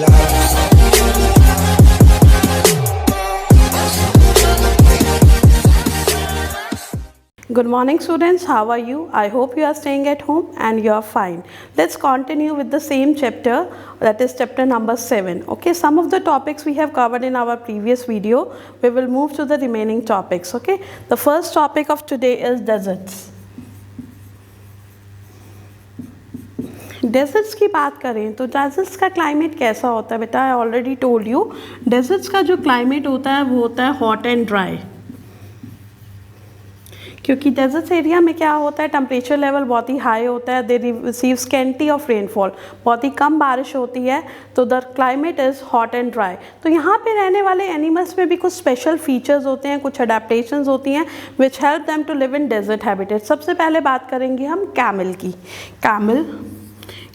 Good morning students, how are you? I hope you are staying at home and you are fine. Let's continue with the same chapter, that is chapter number 7. Okay, some of the topics we have covered in our previous video. We will move to the remaining topics. Okay, the first topic of today is deserts. Deserts की बात करें तो desserts का climate कैसा होता है बेटा? I already told you, deserts का जो क्लाइमेट होता है वो होता है हॉट एंड ड्राई, क्योंकि डेजर्ट्स एरिया में क्या होता है, टेम्परेचर लेवल बहुत ही हाई होता है, they receive scanty of rainfall, बहुत ही कम बारिश होती है, तो the climate is hot and dry. तो यहाँ पे रहने वाले एनिमल्स में भी कुछ स्पेशल फीचर्स होते हैं, कुछ अडेप्टेशंस होती हैं which help them to live in desert habitat. सबसे पहले बात करेंगे हम कैमल की।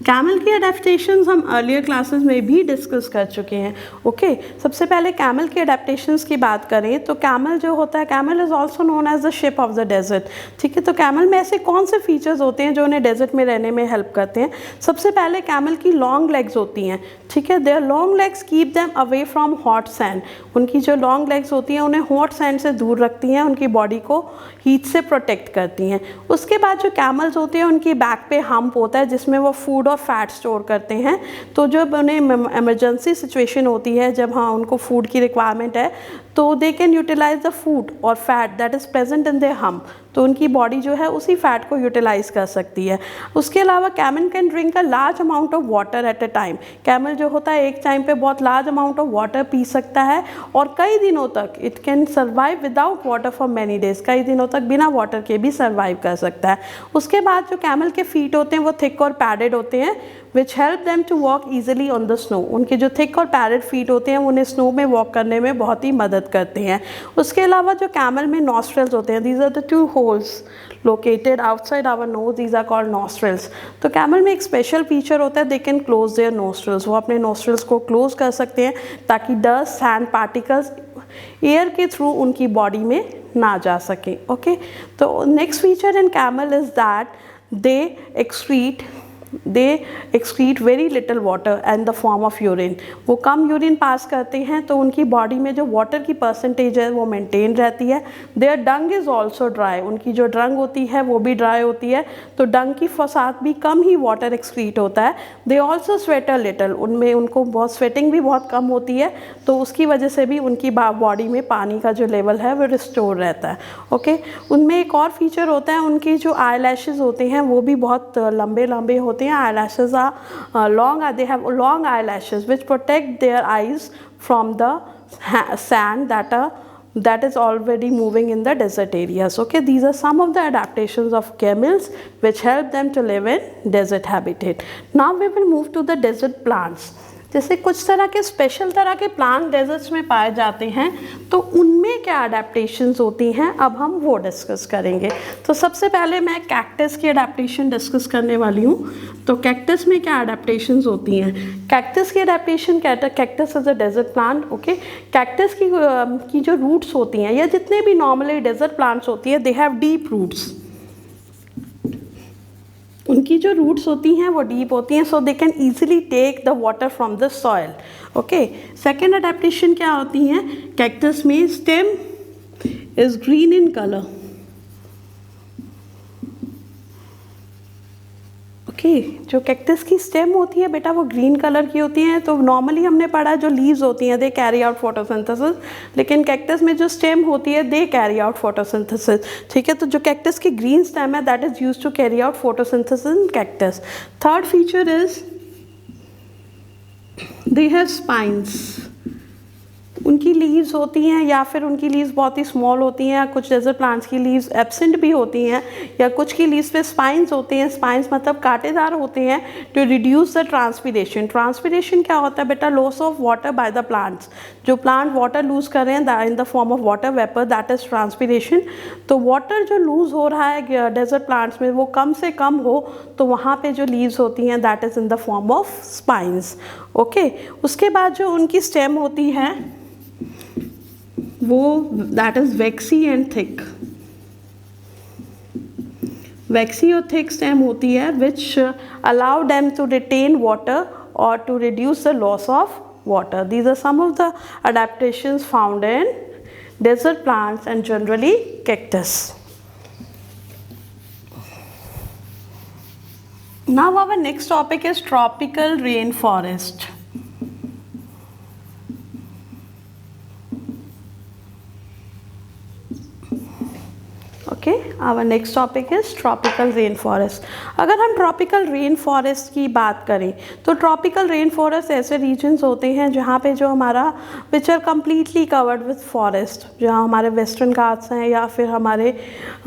कैमल की अडेप्टेशंस हम अर्लियर क्लासेस में भी डिस्कस कर चुके हैं। ओके, सबसे पहले कैमल की अडेप्टेशंस की बात करें तो कैमल जो होता है, camel is also known as the ship of the desert. ठीक है, तो कैमल में ऐसे कौन से फीचर्स होते हैं जो उन्हें डेजर्ट में रहने में हेल्प करते हैं? सबसे पहले कैमल की लॉन्ग लेग्स होती हैं। ठीक है, their long legs keep them away from hot sand. उनकी जो लॉन्ग लेग्स होती हैं उन्हें हॉट सैंड से दूर रखती हैं, उनकी बॉडी को हीट से प्रोटेक्ट करती हैं। उसके बाद जो कैमल्स होते हैं उनकी बैक पे हम्प होता है जिसमें वो फूड और फैट स्टोर करते हैं। तो जब उन्हें इमरजेंसी सिचुएशन होती है, जब हाँ उनको फूड की रिक्वायरमेंट है, तो they can utilize the food और fat that is present in their hump. तो उनकी बॉडी जो है उसी फैट को यूटिलाइज कर सकती है। उसके अलावा camel can drink a large amount of water at a time. Camel जो होता है एक टाइम पे बहुत large amount of water P सकता है और कई दिनों तक it can survive without water for many days, कई दिनों तक बिना वाटर के भी सर्वाइव कर सकता है। उसके बाद जो कैमल के फीट होते हैं वो थिक और पैडेड होते हैं which help them to walk easily on the snow. उनके जो थिक और पैडेड फीट होते हैं उन्हें स्नो में वॉक करने में बहुत ही मदद करते हैं। उसके अलावा जो कैमल में नॉस्ट्रल्स होते हैं, these are the two holes located outside our nose, these are called nostrils। तो कैमल में एक स्पेशल फीचर होता है, they can close their nostrils. वो अपने नोस्ट्रल्स को क्लोज कर सकते हैं ताकि डस्ट, सैंड पार्टिकल्स एयर के थ्रू उनकी बॉडी में ना जा सके। ओके, तो next feature in camel is that they excrete very little water and the form of urine. वो कम यूरिन पास करते हैं तो उनकी बॉडी में जो वाटर की परसेंटेज है वो मेंटेन रहती है। Their dung is also dry. उनकी जो डंग होती है वो भी ड्राई होती है, तो डंग की साथ भी कम ही वाटर एक्सक्रीट होता है। They also sweat a little. उनमें उनको बहुत स्वेटिंग भी बहुत कम होती है, तो उसकी वजह से भी उनकी बॉडी में पानी का जो लेवल है वो रिस्टोर रहता है। ओके, उनमें एक और फीचर होता है, उनकी जो आई लैशेज़ होते हैं वो भी बहुत लंबे लंबे होते हैं। Eyelashes are long, they have long eyelashes which protect their eyes from the sand that is already moving in the desert areas. Okay, these are some of the adaptations of camels which help them to live in desert habitat. Now we will move to the desert plants। जैसे कुछ तरह के special तरह के plant desserts में पाए जाते हैं, तो उनमें क्या अडेप्टेशंस होती हैं, अब हम वो डिस्कस करेंगे। तो सबसे पहले मैं कैक्टस की अडेप्टेशन डिस्कस करने वाली हूँ। तो कैक्टस में क्या अडेप्टेशंस होती हैं? कैक्टस की adaptation, cactus is a desert plant. Okay, cactus की जो रूट्स होती हैं या जितने भी नॉर्मली डेजर्ट प्लांट्स होती हैं, दे हैव डीप रूट्स। उनकी जो रूट्स होती हैं वो डीप होती हैं, so they can easily take the water from the soil. Okay, second adaptation क्या होती हैं कैक्टस में? Stem is green in colour. Okay, जो कैक्टस की स्टेम होती है बेटा वो ग्रीन कलर की होती है। तो नॉर्मली हमने पढ़ा है जो लीव्स होती हैं दे कैरी आउट फोटोसिंथेसिस, लेकिन कैक्टस में जो स्टेम होती है दे कैरी आउट फोटोसिंथेसिस। ठीक है, तो जो कैक्टस की ग्रीन स्टेम है that is used to carry out photosynthesis in cactus. Third feature is they have spines. उनकी लीव्स होती हैं या फिर उनकी लीव्स बहुत ही स्मॉल होती हैं, कुछ डेजर्ट प्लांट्स की लीव्स एब्सेंट भी होती हैं, या कुछ की लीव्स पे स्पाइंस होते हैं। स्पाइंस मतलब कांटेदार होते हैं to reduce the transpiration. Transpiration क्या होता है बेटा? Loss of water by the plants. जो प्लांट वाटर लूज कर रहे हैं in the form of water vapour, that is transpiration. तो वाटर जो लूज हो रहा है डेजर्ट प्लांट्स में वो कम से कम हो, तो वहाँ पे जो लीव्स होती हैं that is in the form of spines. Okay, उसके बाद जो उनकी स्टेम होती है वो that is waxy and thick. Waxy और थिक स्टेम होती है which allow them to retain water or to reduce the loss of water. These are some of the adaptations found in desert plants and generally cactus. Now our next topic is tropical rainforest. Okay, our next topic is tropical rain forest. अगर हम tropical rain forest की बात करें तो tropical rain forest ऐसे regions होते हैं जहाँ पे जो हमारा which are completely covered with forest, जहाँ हमारे वेस्टर्न घाट्स हैं या फिर हमारे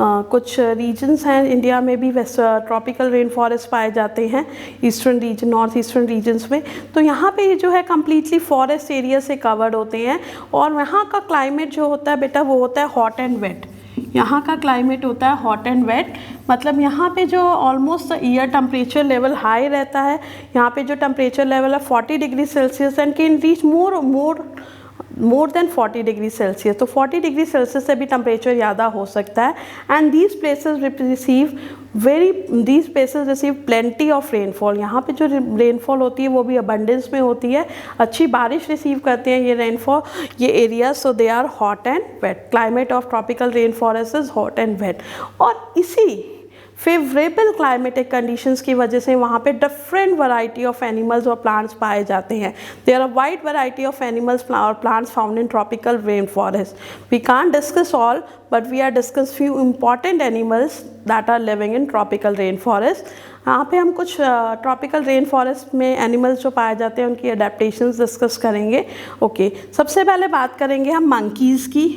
कुछ रीजन्स हैं इंडिया में भी ट्रॉपिकल रेन फॉरेस्ट पाए जाते हैं, eastern region, north eastern regions में। तो यहाँ पे जो है कम्प्लीटली फॉरेस्ट एरिया से कवर्ड होते हैं और यहाँ का क्लाइमेट जो होता है बेटा वो होता है हॉट एंड वेट। यहाँ का क्लाइमेट होता है हॉट एंड वेट, मतलब यहाँ पे जो almost year temperature level high रहता है। यहाँ पे जो टेम्परेचर लेवल है 40 degree Celsius and can reach more than 40 degree Celsius. तो 40 डिग्री सेल्सियस से भी टेम्परेचर ज़्यादा हो सकता है। And these places receive plenty of rainfall. यहाँ पे जो रेनफॉल होती है वो भी अबंडेंस में होती है, अच्छी बारिश रिसीव करते हैं ये रेनफॉल, ये area. So they are hot and wet. Climate of tropical rain forest is hot and wet. और इसी फेवरेबल क्लाइमेटिक कंडीशंस की वजह से वहाँ पे डिफरेंट वैरायटी ऑफ एनिमल्स और प्लांट्स पाए जाते हैं। There are wide variety of animals और plants found in tropical rain forest. We can't discuss all but we are discuss few important animals that are living in tropical rain forest. यहाँ पे हम कुछ tropical rain forest में animals जो पाए जाते हैं उनकी अडेप्टेशंस डिस्कस करेंगे। ओके, सबसे पहले बात करेंगे हम मंकीज़ की।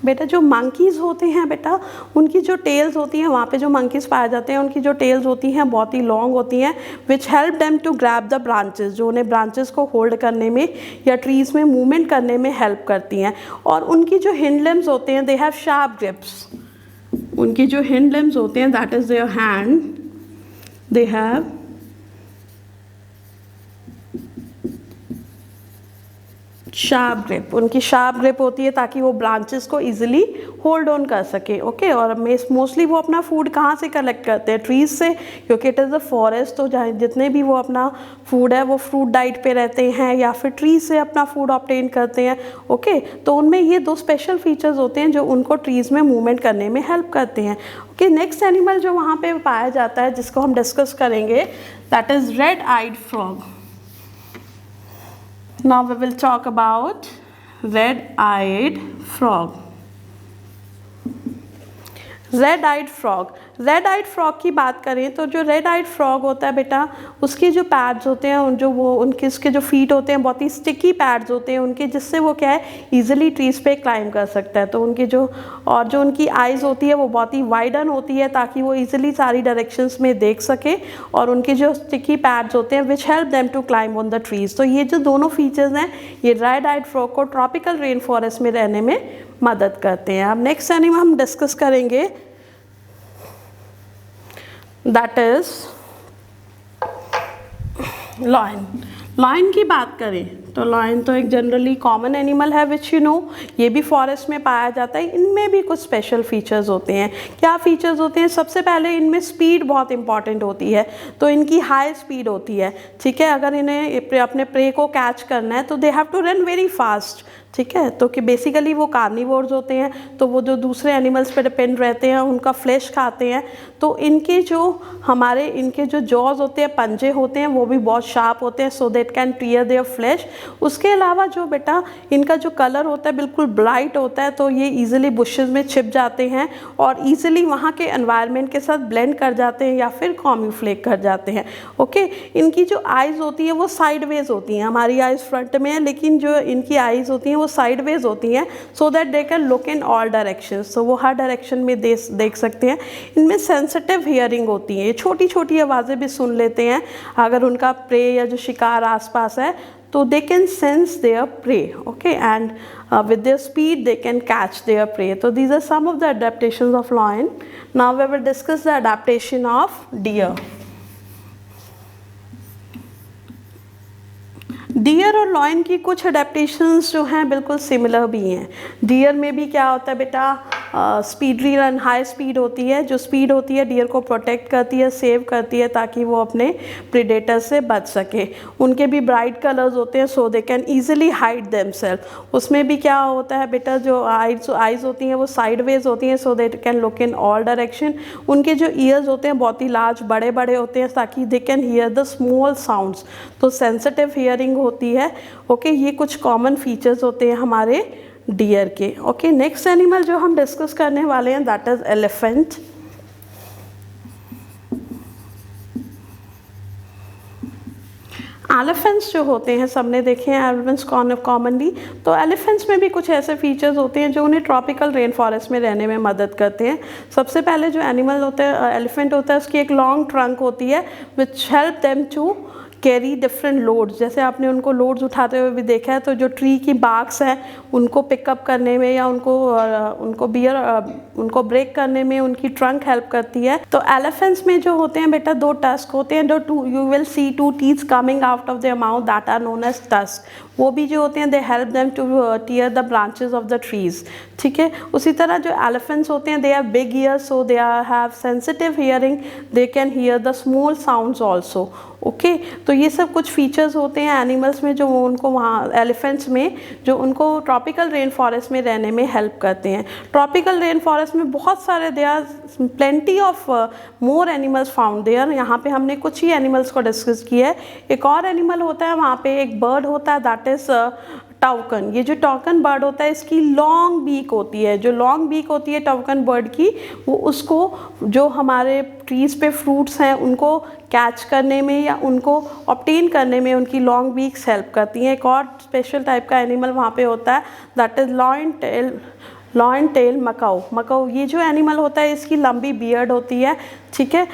बेटा जो मंकीज़ होते हैं बेटा उनकी जो टेल्स होती हैं, वहाँ पे जो मंकीज़ पाए जाते हैं उनकी जो टेल्स होती हैं बहुत ही लॉन्ग होती हैं, which help them to grab the branches, जो उन्हें ब्रांचेस को होल्ड करने में या ट्रीज़ में मूवमेंट करने में हेल्प करती हैं। और उनकी जो हिंड लिम्स होते हैं दे हैव शार्प ग्रिप्स। उनकी जो हिंड लिम्स होते हैं that is their hand, they have sharp grip. उनकी शार्प ग्रिप होती है ताकि वो ब्रांचेस को इजीली होल्ड ऑन कर सके। ओके, और मोस्टली वो अपना फूड कहाँ से कलेक्ट करते हैं? ट्रीज से, क्योंकि इट इज़ अ फॉरेस्ट। तो जहाँ जितने भी वो अपना फूड है वो फ्रूट डाइट पे रहते हैं या फिर ट्रीज से अपना फूड ऑब्टेन करते हैं। ओके, तो उनमें ये दो स्पेशल फीचर्स होते हैं जो उनको ट्रीज में मूवमेंट करने में हेल्प करते हैं। ओके, नेक्स्ट एनिमल जो वहाँ पे पाया जाता है जिसको हम डिस्कस करेंगे that is red eyed frog. Now we will talk about red-eyed frog. Red eyed frog. Red eyed frog की बात करें तो जो रेड-आइड फ्रॉग होता है बेटा उसके जो पैड्स होते हैं, जो वो उनके उसके जो फीट होते हैं बहुत ही स्टिकी पैड्स होते हैं उनके, जिससे वो क्या है इजीली ट्रीज पे क्लाइंब कर सकता है। तो उनके जो उनकी आइज़ होती है वो बहुत ही वाइडन होती है ताकि वो इजीली सारी डायरेक्शंस में देख सके। और उनके जो स्टिकी पैड्स होते हैं which help them to climb on the trees. तो ये जो दोनों फीचर्स हैं ये रेड-आइड फ्रॉग को ट्रॉपिकल रेन फॉरेस्ट में रहने में मदद करते हैं। अब नेक्स्ट एनिमल हम डिस्कस करेंगे दैट इज लायन। लायन की बात करें तो लायन तो एक जनरली कॉमन एनिमल है विच यू नो, ये भी फॉरेस्ट में पाया जाता है। इनमें भी कुछ स्पेशल फीचर्स होते हैं। क्या फीचर्स होते हैं? सबसे पहले इनमें स्पीड बहुत इंपॉर्टेंट होती है, तो इनकी हाई स्पीड होती है। ठीक है, अगर इन्हें अपने प्रे को कैच करना है तो they have to run very fast. ठीक है, तो कि बेसिकली वो कार्निवोर्स होते हैं, तो वो जो दूसरे एनिमल्स पे डिपेंड रहते हैं उनका फ्लैश खाते हैं। तो इनके जो जॉज होते हैं, पंजे होते हैं, वो भी बहुत शार्प होते हैं so that can tear their flesh. उसके अलावा जो बेटा इनका जो कलर होता है बिल्कुल ब्राइट होता है, तो ये ईजिली बुशेस में छिप जाते हैं और ईजिली वहाँ के एनवायरनमेंट के साथ ब्लेंड कर जाते हैं या फिर कॉम्यूफ्लेक कर जाते हैं। ओके, इनकी जो आइज़ होती है वो साइडवेज होती हैं। हमारी आइज़ फ्रंट में है लेकिन जो इनकी आइज़ होती हैं वो साइडवेज होती हैं so that they can look in all directions. तो वो हर डायरेक्शन में देख सकते हैं। इनमें सेंसिटिव हियरिंग होती है, ये छोटी छोटी आवाज़ें भी सुन लेते हैं। अगर उनका प्रे या जो शिकार आसपास है तो they can sense their prey, okay, and with their speed they can catch their prey. So these are some of the adaptations of lion. Now we will discuss the adaptation of deer. Deer और lion की कुछ adaptations जो हैं बिल्कुल similar भी हैं। Dear में भी क्या होता है बेटा, स्पीडली रन, हाई स्पीड होती है। जो स्पीड होती है डियर को प्रोटेक्ट करती है, सेव करती है, ताकि वो अपने प्रेडेटर से बच सके। उनके भी ब्राइट कलर्स होते हैं, so they can easily hide themselves. उसमें भी क्या होता है बेटा, जो आइज़ होती हैं वो साइडवेज होती हैं, so they can look in all direction. उनके जो ईयर्स होते हैं बहुत ही लार्ज, बड़े बड़े होते हैं, ताकि they can hear the small sounds, तो सेंसिटिव हियरिंग होती है। ओके, ये कुछ कॉमन फीचर्स होते हैं हमारे डियर के। ओके, नेक्स्ट एनिमल जो हम डिस्कस करने वाले हैं दैट इज एलिफेंट। एलिफेंट्स जो होते हैं, सबने देखे हैं एलिफेंट्स कॉमनली, तो एलिफेंट्स में भी कुछ ऐसे फीचर्स होते हैं जो उन्हें ट्रॉपिकल रेन फॉरेस्ट में रहने में मदद करते हैं। सबसे पहले जो एनिमल होता है, एलिफेंट होता है, उसकी एक लॉन्ग ट्रंक होती है which help them to carry different loads. जैसे आपने उनको लोड्स उठाते हुए भी देखा है, तो जो ट्री की बार्क्स हैं उनको पिकअप करने में या उनको ब्रेक करने में उनकी ट्रंक हेल्प करती है। तो एलिफेंट्स में जो होते हैं बेटा, दो टस्क होते हैं, जो you will see two teeth coming out of their mouth that are known as tusk. वो भी जो होते हैं they help them to tear the branches of the trees. ठीक है, उसी तरह जो एलिफेंट्स होते हैं they have big ears, so they have sensitive hearing, they can hear the small sounds also. Okay, तो ये सब कुछ फीचर्स होते हैं एनिमल्स में जो उनको वहाँ एलिफेंट्स में जो उनको ट्रॉपिकल रेन फॉरेस्ट में रहने में हेल्प करते हैं। ट्रॉपिकल रेन फॉरेस्ट में बहुत सारे they are plenty of more animals found there. यहाँ पे हमने कुछ ही एनिमल्स को डिस्कस किया है। एक और एनिमल होता है वहाँ पे, एक बर्ड होता है दैट इज टाउकन। ये जो टाउकन बर्ड होता है इसकी लॉन्ग बीक होती है। जो लॉन्ग बीक होती है टाउकन बर्ड की, वो उसको जो हमारे ट्रीज़ पे फ्रूट्स हैं उनको कैच करने में या उनको ऑब्टेन करने में उनकी लॉन्ग बीक्स हेल्प करती हैं। एक और स्पेशल टाइप का एनिमल वहाँ पे होता है that is lion tail macaque. ये जो एनिमल होता है इसकी लंबी बियर्ड होती है। ठीक है,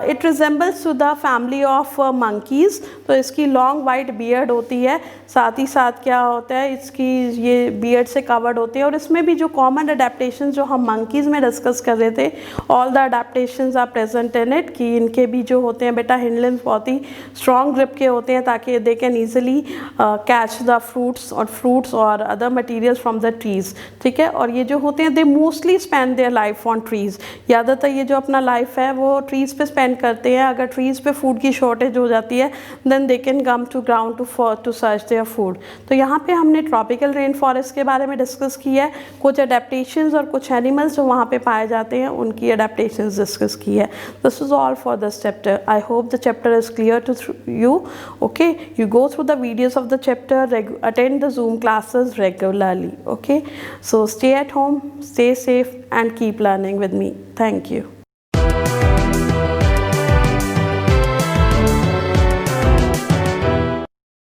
it resembles to the family of monkeys. तो इसकी लॉन्ग वाइट बियर्ड होती है, साथ ही साथ क्या होता है इसकी ये बियर्ड से कवर्ड होती है। और इसमें भी जो कॉमन अडेप्टेशन जो हम मंकीज़ में डिस्कस कर रहे थे, all the adaptations are present in it, कि इनके भी जो होते हैं बेटा हिंड लिम्स बहुत ही स्ट्रॉन्ग ग्रिप के होते हैं, ताकि they can easily catch the fruits और other materials from the trees. ठीक है, और ये जो होते हैं they mostly spend their life on trees. ज़्यादातर ये जो अपना लाइफ है वो ट्रीज़ पे स्पेंड करते हैं। अगर ट्रीज़ पे फूड की शॉर्टेज हो जाती है then they can come to ground to search their food. तो यहाँ पे हमने ट्रॉपिकल रेन फॉरेस्ट के बारे में डिस्कस किया है, कुछ अडेप्टेशंस और कुछ एनिमल्स जो वहाँ पे पाए जाते हैं उनकी अडेप्टेशंस डिस्कस की है। This is all for this chapter. I hope the chapter is clear to you. Okay, you go through the videos of the chapter, attend the Zoom classes regularly. Okay, so stay at home, stay safe and keep learning with me. Thank you.